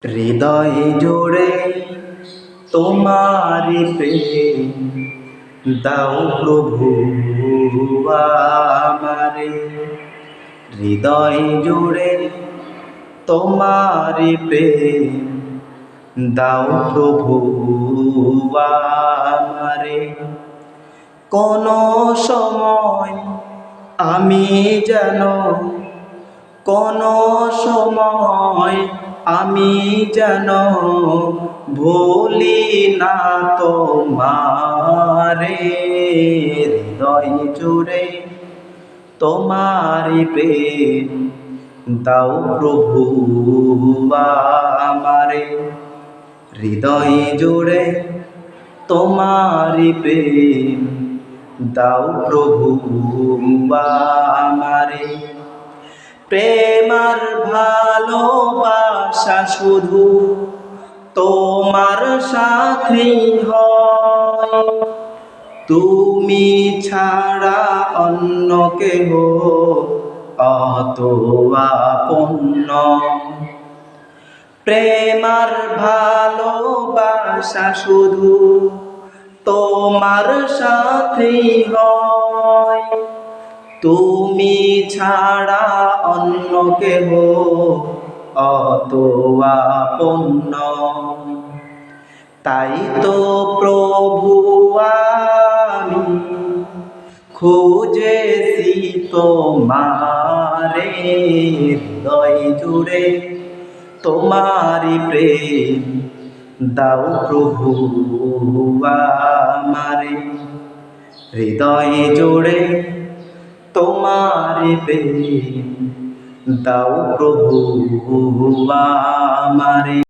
হৃদয় জোড়ে তোমারি প্রেম দাও প্রভু আমারে। হৃদয় জোড়ে তোমারি প্রেম দাও প্রভু আমারে। কোন সময় আমি যেন কোন সময় আমি যেন ভুলি না তোমারে। হৃদয় জুড়ে তোমারি প্রেম দাও প্রভু আমারে। হৃদয় জুড়ে তোমারি প্রেম দাও প্রভু আমারে। প্রেমার ভালোবাসা শুধু তোমার সাথেই হয়, তুমি ছাড়া অন্য কেহ অত আপন নয়। প্রেমার ভালোবাসা শুধু তোমার সাথেই হয়, তুমি ছাড়া অন্য কেহ অত আপন নয়। তাই তো প্রভু আমি খুঁজেছি তোমারে। হৃদয় জুড়ে তোমারি প্রেম দাও প্রভু আমারে। হৃদয় জুড়ে তোমারি প্রেম দাও প্রভু আমারে।